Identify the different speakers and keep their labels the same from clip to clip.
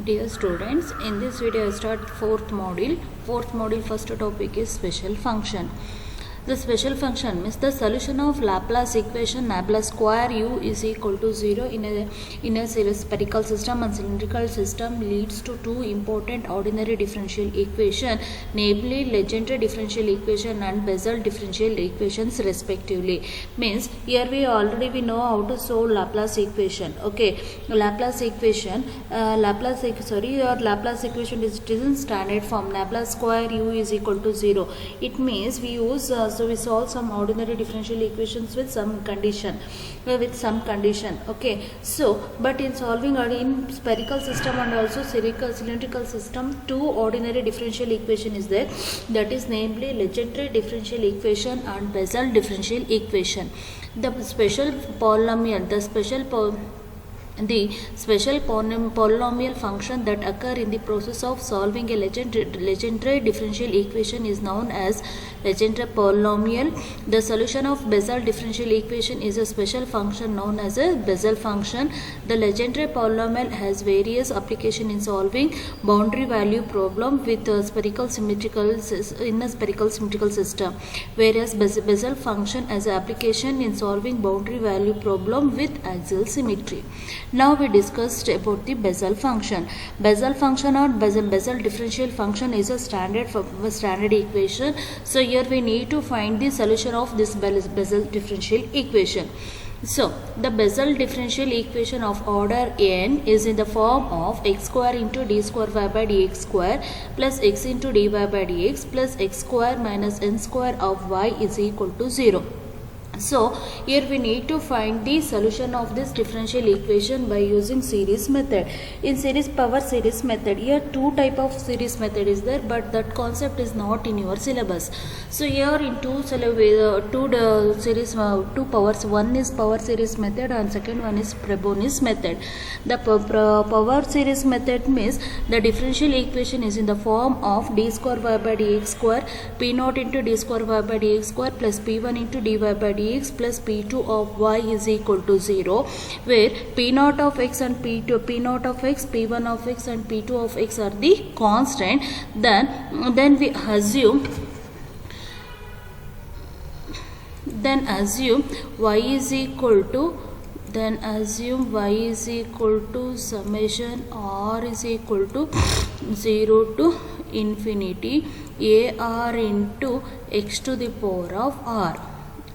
Speaker 1: Dear students, in this video I start fourth module. Fourth module first topic is special function. The special function means the solution of Laplace equation Laplace square u is equal to 0 in a spherical system and cylindrical system leads to two important ordinary differential equation, namely Legendre differential equation and Bessel differential equations respectively. Means here we know how to solve Laplace equation. Okay, Laplace equation your Laplace equation is in standard form. Laplace square u is equal to 0. It means we use so we solve some ordinary differential equations with some condition. Okay, so but in solving in spherical system and also cylindrical system, two ordinary differential equation is there, that is namely Legendre differential equation and Bessel differential equation. The special polynomial function that occur in the process of solving a Legendre differential equation is known as Legendre polynomial. The solution of Bessel differential equation is a special function known as a Bessel function. The Legendre polynomial has various applications in solving boundary value problem with in a spherical symmetrical system, whereas Bessel function has application in solving boundary value problem with axial symmetry. Now we discussed about the Bessel function. Bessel function or Bessel differential function is a standard equation. So here we need to find the solution of this Bessel differential equation. So the Bessel differential equation of order n is in the form of x square into d square y by dx square plus x into dy by dx plus x square minus n square of y is equal to 0. So here we need to find the solution of this differential equation by using series method. In power series method, here two type of series method is there, but that concept is not in your syllabus. So here in two powers, one is power series method and second one is Frobenius method. The power series method means the differential equation is in the form of d square y by dx square p naught into d square y by dx square plus p1 into dy by dx plus p2 of y is equal to 0, where p0 of x and p0 of x, p1 of x and p2 of x are the constant. Then we assume y is equal to summation r is equal to 0 to infinity ar into x to the power of r.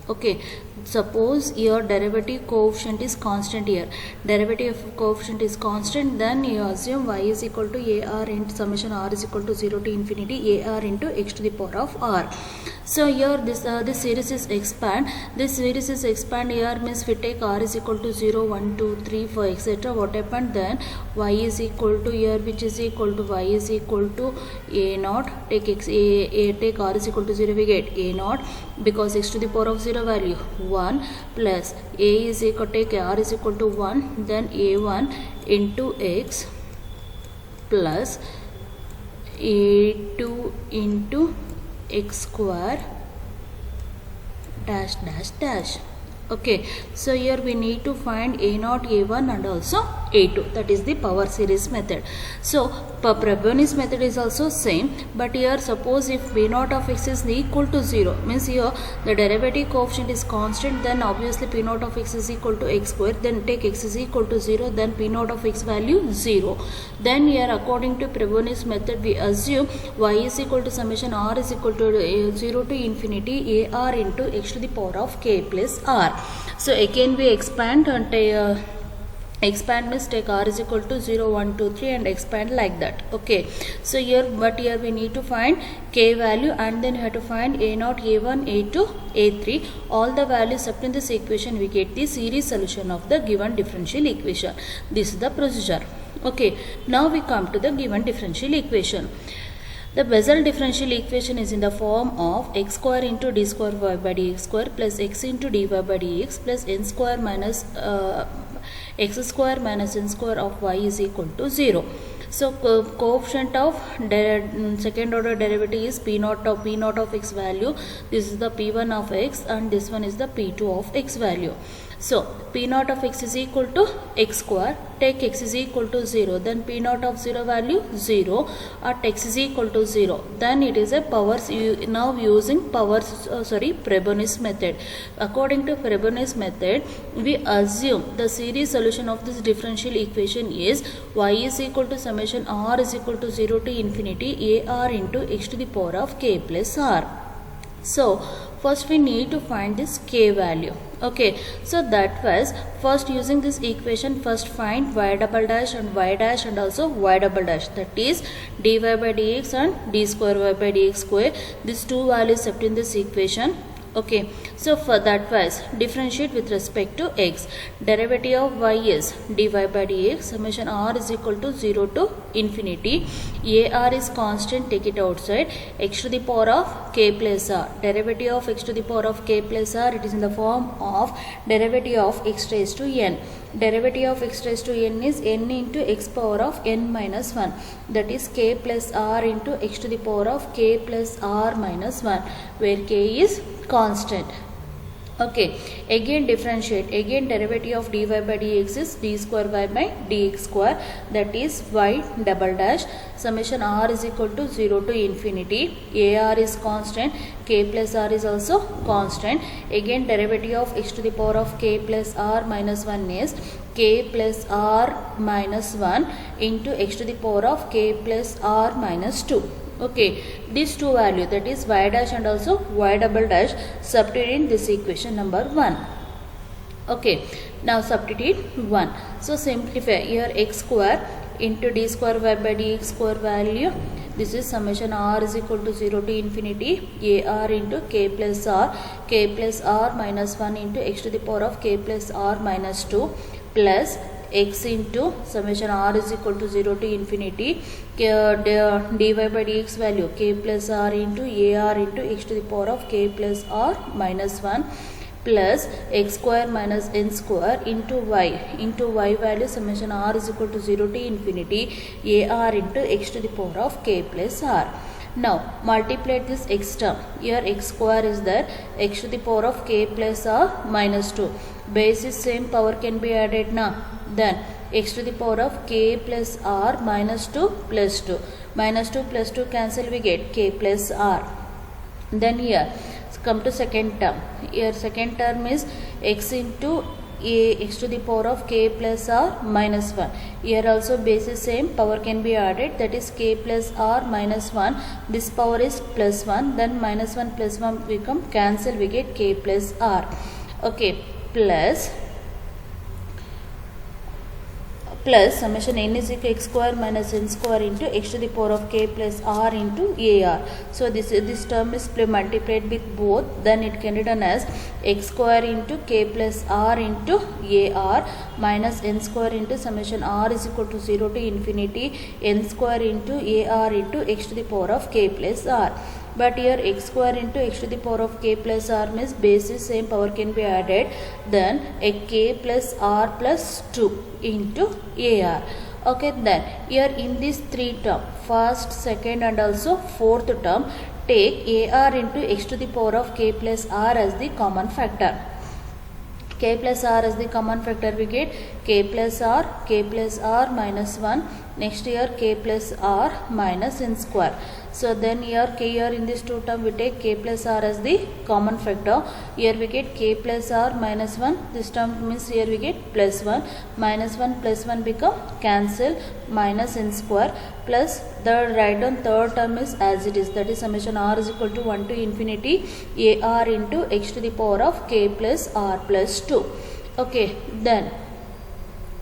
Speaker 1: Okay, suppose your derivative coefficient is constant here. Derivative coefficient is constant, then you assume y is equal to ar into summation r is equal to 0 to infinity ar into x to the power of r. So here this series is expand. This series is expand here means we take r is equal to 0, 1, 2, 3, 4, etc. What happened then? Y is equal to here, which is equal to y is equal to a naught. Take take r is equal to 0, we get a naught, because x to the power of 0 value 1 plus a is equal, take r is equal to 1, then a1 into x plus a2 into x square dash dash dash. Okay, so here we need to find a0, a1 and also a2, that is the power series method. So Frobenius method is also same, but here suppose if p0 of x is equal to 0, means here the derivative coefficient is constant, then obviously p0 of x is equal to x square, then take x is equal to 0, then p0 of x value 0. Then here according to Frobenius method we assume y is equal to summation r is equal to 0 to infinity ar into x to the power of k plus r. So again we expand and expand means take r is equal to 0, 1, 2, 3 and expand like that. Okay, so here we need to find k value and then we have to find a0, a1, a2, a3. All the values substitute in this equation, we get the series solution of the given differential equation. This is the procedure. Okay, now we come to the given differential equation. The Bessel differential equation is in the form of x square into d square y by dx square plus x into dy by dx plus n square minus x square minus n square of y is equal to 0. So coefficient of second order derivative is p0 of x value. This is the p1 of x and this one is the p2 of x value. So p naught of x is equal to x square. Take x is equal to 0. Then p naught of 0 value 0 at x is equal to 0. Then it is a power. Now using Frobenius method. According to Frobenius method, we assume the series solution of this differential equation is y is equal to summation r is equal to 0 to infinity ar into x to the power of k plus r. So first we need to find this k value. Okay, so that was first using this equation, first find y double dash and y dash and also y double dash, that is dy by dx and d square y by dx square. These two values kept in this equation. Okay, so for that was differentiate with respect to x. Derivative of y is dy by dx, summation r is equal to 0 to infinity. Ar is constant, take it outside, x to the power of k plus r. Derivative of x to the power of k plus r, it is in the form of derivative of x raised to n. Derivative of x raised to n is n into x power of n minus 1, that is k plus r into x to the power of k plus r minus 1, where k is constant. Okay, again differentiate, again derivative of dy by dx is d square y by dx square, that is y double dash, summation r is equal to 0 to infinity, ar is constant, k plus r is also constant. Again derivative of x to the power of k plus r minus 1 is k plus r minus 1 into x to the power of k plus r minus 2. Okay, these two values, that is y dash and also y double dash, substitute in this equation number 1. Okay, now substitute 1. So simplify, here x square into d square y by dx square value, this is summation r is equal to 0 to infinity ar into k plus r minus 1 into x to the power of k plus r minus 2 plus x into summation r is equal to 0 to infinity dy by dx value k plus r into ar into x to the power of k plus r minus 1 plus x square minus n square into y value summation r is equal to 0 to infinity ar into x to the power of k plus r. Now multiply this x term, here x square is there, x to the power of k plus r minus 2, base is same, power can be added now. Then x to the power of k plus r minus 2 plus 2, minus 2 plus 2 cancel, we get k plus r. Then here come to second term, here second term is x into x to the power of k plus r minus 1, here also base is same, power can be added, that is k plus r minus 1, this power is plus 1, then minus 1 plus 1 become cancel, we get k plus r. Okay, plus summation n is equal to x square minus n square into x to the power of k plus r into ar. So this term is multiplied with both, then it can be written as x square into k plus r into ar minus n square into summation r is equal to 0 to infinity n square into ar into x to the power of k plus r. But here x square into x to the power of k plus r means base is same, power can be added, then a k plus r plus 2 into ar. Okay, then here in this three term, first, second and also fourth term, take ar into x to the power of k plus r as the common factor. K plus r as the common factor, we get k plus r minus 1, next here k plus r minus n square. So then here in this two term we take k plus r as the common factor, here we get k plus r minus 1, this term means here we get plus 1, minus 1 plus 1 become cancel, minus n square, plus the write down third term is as it is, that is summation r is equal to 1 to infinity ar into x to the power of k plus r plus 2. Okay, then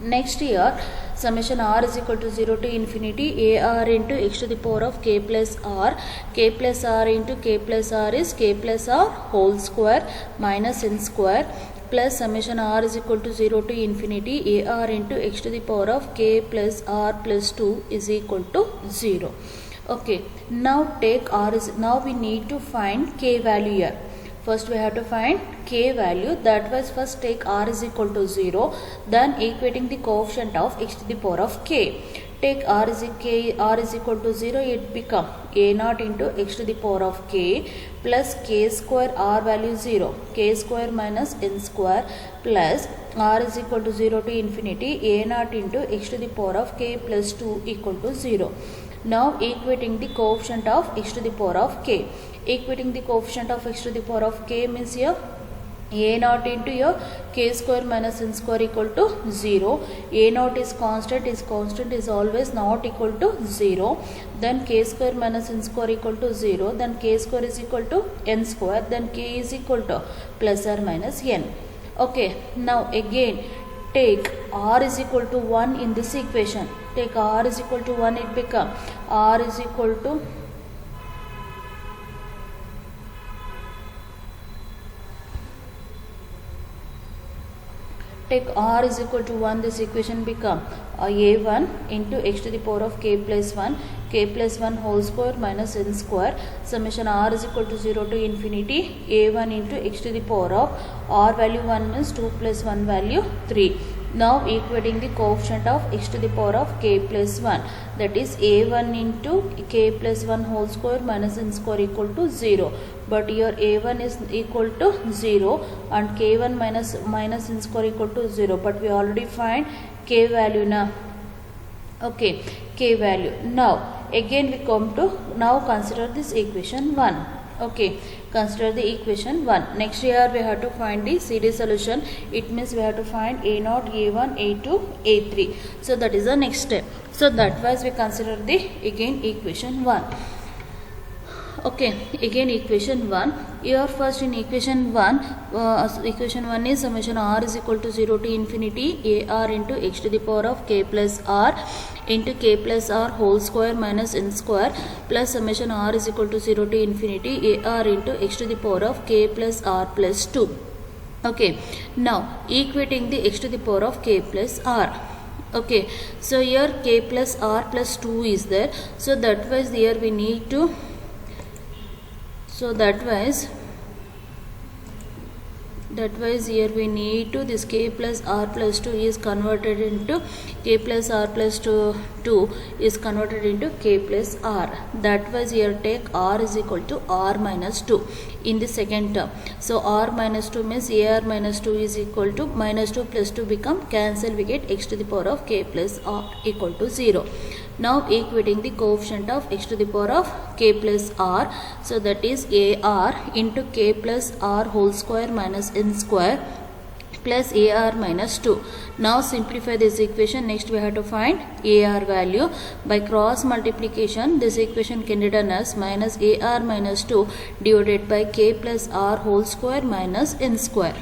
Speaker 1: next here summation r is equal to 0 to infinity ar into x to the power of k plus r into k plus r is k plus r whole square minus n square plus summation r is equal to 0 to infinity ar into x to the power of k plus r plus 2 is equal to 0. Okay, now take r is, now we need to find k value here. First we have to find k value, that was first take r is equal to 0, then equating the coefficient of x to the power of k. take r is equal to 0, it become a naught into x to the power of k plus k square r value 0, k square minus n square plus r is equal to 0 to infinity a naught into x to the power of k plus 2 equal to 0. Now equating the coefficient of x to the power of k. Equating the coefficient of x to the power of k means here a naught into your k square minus n square equal to 0. A naught is constant is always not equal to 0. Then k square minus n square equal to 0. Then k square is equal to n square. Then k is equal to plus or minus n. Okay, now again take r is equal to 1 in this equation. Take r is equal to 1, it become r is equal to take r is equal to 1, this equation become a1 into x to the power of k plus 1 whole square minus n square, summation r is equal to 0 to infinity a1 into x to the power of r value 1 means 2 plus 1 value 3. Now equating the coefficient of x to the power of k plus 1, that is a1 into k plus 1 whole square minus n square equal to 0. But here a1 is equal to 0 and k1 minus n square equal to 0. But we already find k value now. Okay, k value. Now again we come to now consider this equation 1. Okay, consider the equation 1. Next here we have to find the series solution. It means we have to find a0, a1, a2, a3. So that is the next step. So that was we consider the again equation 1. Okay, again equation 1. Here first in equation 1 is summation r is equal to 0 to infinity ar into x to the power of k plus r into k plus r whole square minus n square plus summation r is equal to 0 to infinity ar into x to the power of k plus r plus 2. Okay, now equating the x to the power of k plus r. Okay, so here k plus r plus 2 is there. So that was here we need to that was here we need to this k plus r plus 2 is converted into k plus r plus 2 is converted into k plus r. That was here take r is equal to r minus 2 in the second term. So r minus 2 means ar minus 2 is equal to minus 2 plus 2 become cancel, we get x to the power of k plus r equal to 0. Now equating the coefficient of x to the power of k plus r. So that is ar into k plus r whole square minus n square plus ar minus 2. Now simplify this equation. Next we have to find ar value. By cross multiplication this equation can be written as minus ar minus 2 divided by k plus r whole square minus n square.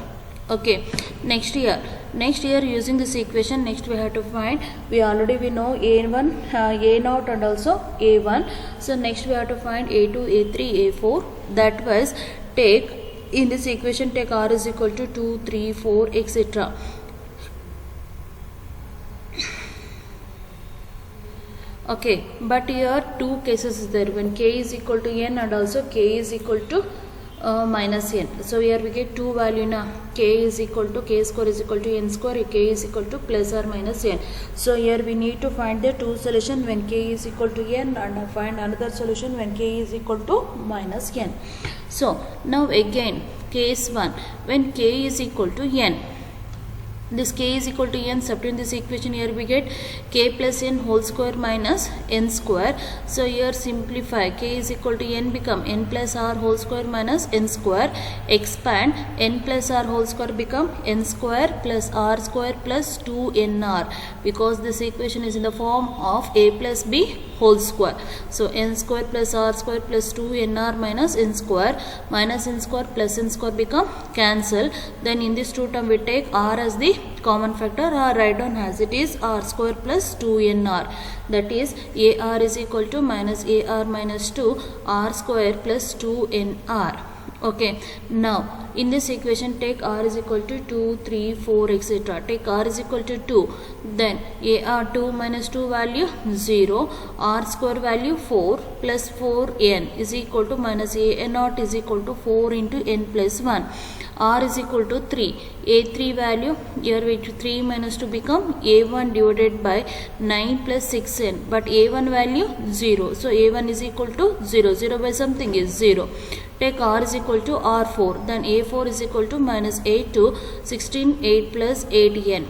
Speaker 1: Okay, next here using this equation, next we have to find, we know a1 a0 and also a1. So next we have to find a2, a3, a4. That was take in this equation take r is equal to 2, 3, 4 etc. Okay, but here two cases is there when k is equal to n and also k is equal to minus n. So here we get two value now, k is equal to k square is equal to n square, k is equal to plus or minus n. So here we need to find the two solution when k is equal to n and find another solution when k is equal to minus n. So now again case 1 when k is equal to n. This k is equal to n, substitute this equation, here we get k plus n whole square minus n square. So here simplify, k is equal to n become n plus r whole square minus n square. Expand, n plus r whole square become n square plus r square plus 2nr, because this equation is in the form of a plus b whole square. So n square plus r square plus 2nr minus n square plus n square become cancel. Then in this two term we take r as the common factor, or write down as it is r square plus 2nr. That is ar is equal to minus ar minus 2 r square plus 2nr. Okay, now in this equation take r is equal to 2, 3, 4 etc. Take r is equal to 2, then ar 2 minus 2 value 0, r square value 4 plus 4n is equal to minus a naught is equal to 4 into n plus 1. r is equal to 3. A3 value, here which 3 minus 2 become A1 divided by 9 plus 6n, but A1 value 0. So A1 is equal to 0. 0 by something is 0. Take r is equal to r4, then A4 is equal to minus 8 to 16, 8 plus 8n.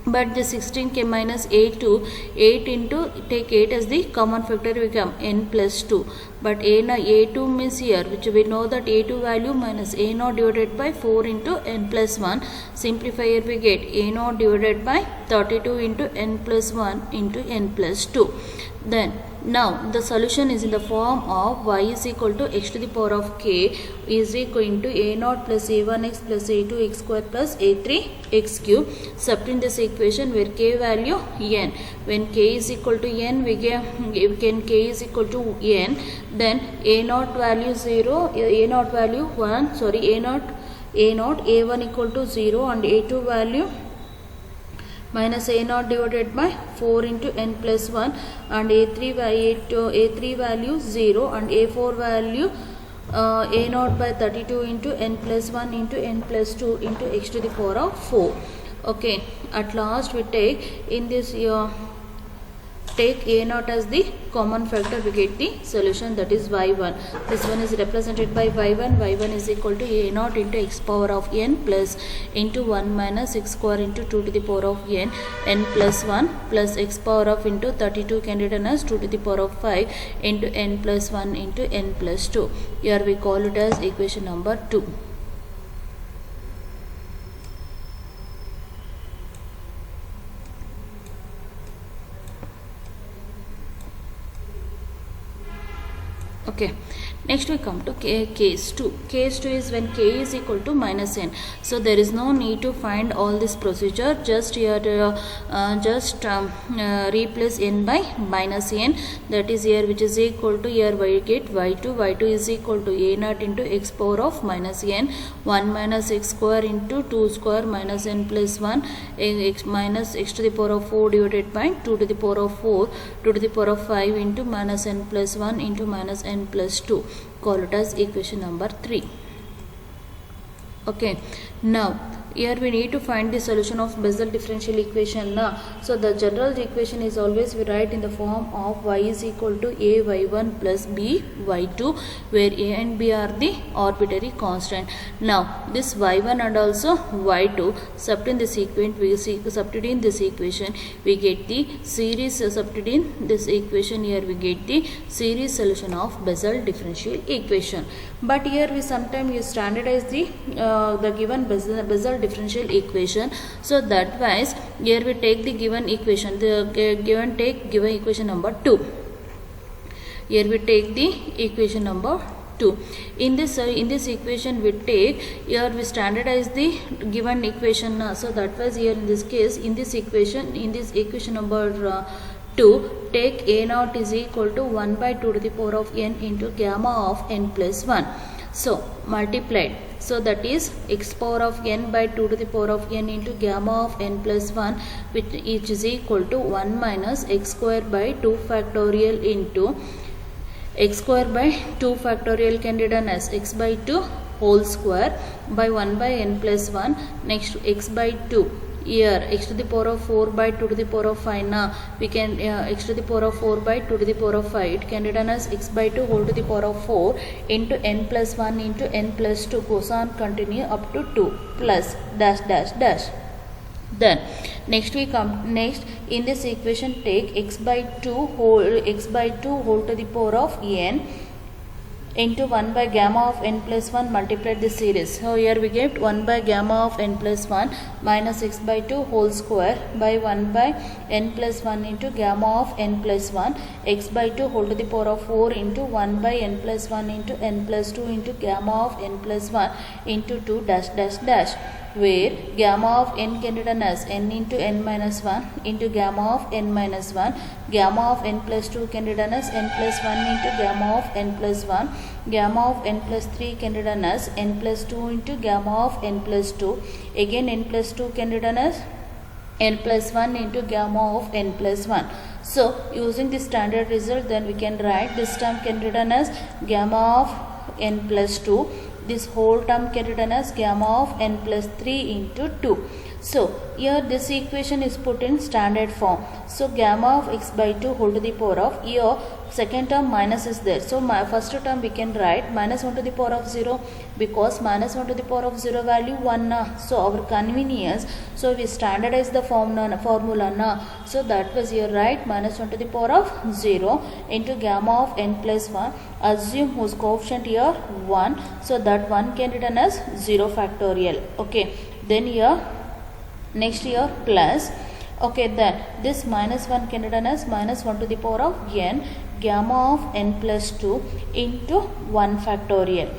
Speaker 1: But the 16 k minus 8 to 8 into, take 8 as the common factor, become n plus 2. But a2 means here, which we know that a2 value minus a0 divided by 4 into n plus 1. Simplify, here we get a0 divided by 32 into n plus 1 into n plus 2. Then now the solution is in the form of y is equal to x to the power of k is equal into a0 plus a1x plus a2x square plus a3x cube. Substitute this equation where k value n. When k is equal to n, we get k is equal to n, then a0 value 0, a0 value 1, sorry, a1 equal to 0 and a2 value minus a0 divided by 4 into n plus 1 and a3 value 0 and a4 value a0 by 32 into n plus 1 into n plus 2 into x to the power of 4. Okay, at last we take in this take a0 as the common factor, we get the solution, that is y1. This one is represented by y1. y1 is equal to a0 into x power of n plus into 1 minus x square into 2 to the power of n plus 1 plus x power of into 32 can written as 2 to the power of 5 into n plus 1 into n plus 2. Here we call it as equation number 2. Okay, next we come to case 2. Case 2 is when k is equal to minus n. So there is no need to find all this procedure. Just here replace n by minus n. That is here, which is equal to, here we get y2. y2 is equal to a0 into x power of minus n, 1 minus x square into 2 square minus n plus 1 x minus x to the power of 4 divided by 2 to the power of 4 2 to the power of 5 into minus n plus 1 into minus n plus 2. Call it as equation number 3. Okay, now here we need to find the solution of Bessel differential equation. So the general equation is always we write in the form of y is equal to a y1 plus b y2, where a and b are the arbitrary constant. Now this y1 and also y2 substitute in this equation, we get the series. Substitute in this equation, here we get the series solution of Bessel differential equation. But here we sometimes you standardize the given Bessel differential equation. So that wise, here we take the given equation, given equation number 2. Here we take the equation number 2. In this equation we take, here we standardize the given equation. So that was here in this case, in this equation number 2, take a0 is equal to 1 by 2 to the power of n into gamma of n plus 1. So multiplied. So that is x power of n by 2 to the power of n into gamma of n plus 1, which is equal to 1 minus x square by 2 factorial into x square by 2 factorial can be done as x by 2 whole square by 1 by n plus 1. Next x by 2. Here x to the power of 4 by 2 to the power of 5. Now we can x to the power of 4 by 2 to the power of 5. It can be done as x by 2 whole to the power of 4 into n plus 1 into n plus 2, goes on continue up to 2 plus dash dash dash. Then next we come, next in this equation take x by 2 whole to the power of n into 1 by gamma of n plus 1 multiplied this series. So here we get 1 by gamma of n plus 1 minus x by 2 whole square by 1 by n plus 1 into gamma of n plus 1, x by 2 whole to the power of 4 into 1 by n plus 1 into n plus 2 into gamma of n plus 1 into 2 dash dash dash, where gamma of n can be written as n into n minus 1 into gamma of n minus 1, gamma of n plus 2 can be written as n plus 1 into gamma of n plus 1, gamma of n plus 3 can be written as n plus 2 into gamma of n plus 2, again n plus 2 can be written as n plus 1 into gamma of n plus 1. So using the standard result, then we can write this term can be written as gamma of n plus 2 this whole term can written as gamma of n plus 3 into 2. So here this equation is put in standard form. So gamma of x by 2 whole to the power of, here second term minus is there. So my first term we can write minus 1 to the power of 0, because minus 1 to the power of 0 value 1 na. So our convenience, so we standardize the formula na. So that was here, right, minus 1 to the power of 0 into gamma of n plus 1. Assume whose coefficient here 1. So that 1 can written as 0 factorial. Okay, then here next here plus, okay, then this minus 1 can written as minus 1 to the power of n gamma of n plus 2 into 1 factorial.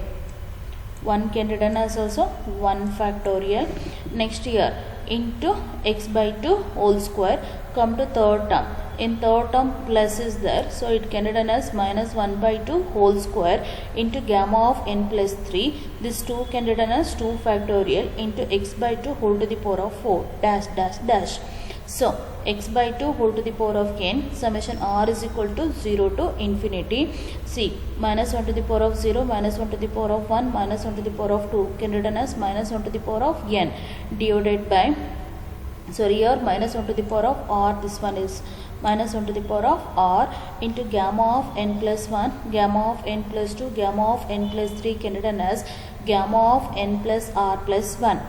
Speaker 1: 1 can written as also 1 factorial. Next here into x by 2 whole square. Come to third term. In third term plus is there, so it can written as minus 1 by 2 whole square into gamma of n plus 3. This 2 can written as 2 factorial into x by 2 whole to the power of 4 dash dash dash. So x by 2 whole to the power of n, summation r is equal to 0 to infinity. See, minus 1 to the power of 0, minus 1 to the power of 1, minus 1 to the power of 2 can written as minus 1 to the power of n divided by, sorry, here minus 1 to the power of r, this one is minus 1 to the power of r into gamma of n plus 1, gamma of n plus 2, gamma of n plus 3 can written as gamma of n plus r plus 1.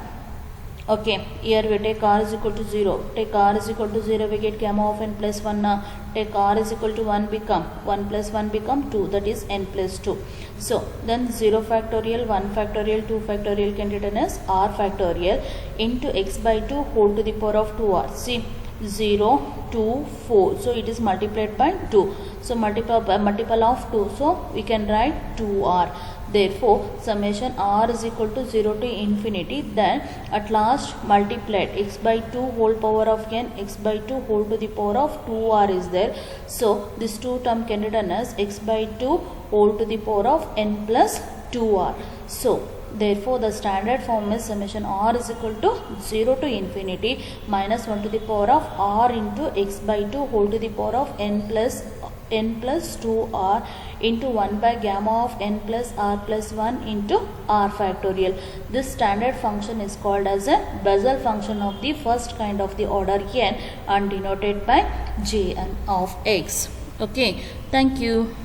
Speaker 1: Okay, here we take r is equal to 0. Take r is equal to 0, we get gamma of n plus 1 now. Take r is equal to 1 become 1 plus 1 become 2, that is n plus 2. So then 0 factorial, 1 factorial, 2 factorial can written as r factorial into x by 2 whole to the power of 2r. See, 0, 2, 4. So it is multiplied by 2. So multiple of 2. So we can write 2r. Therefore, summation r is equal to 0 to infinity. Then at last multiplied x by 2 whole power of n, x by 2 whole to the power of 2r is there. So this 2 term can written as x by 2 whole to the power of n plus 2r. So therefore the standard form is summation r is equal to 0 to infinity minus 1 to the power of r into x by 2 whole to the power of n plus 2r into 1 by gamma of n plus r plus 1 into r factorial. This standard function is called as a Bessel function of the first kind of the order n and denoted by Jn of x. Okay, thank you.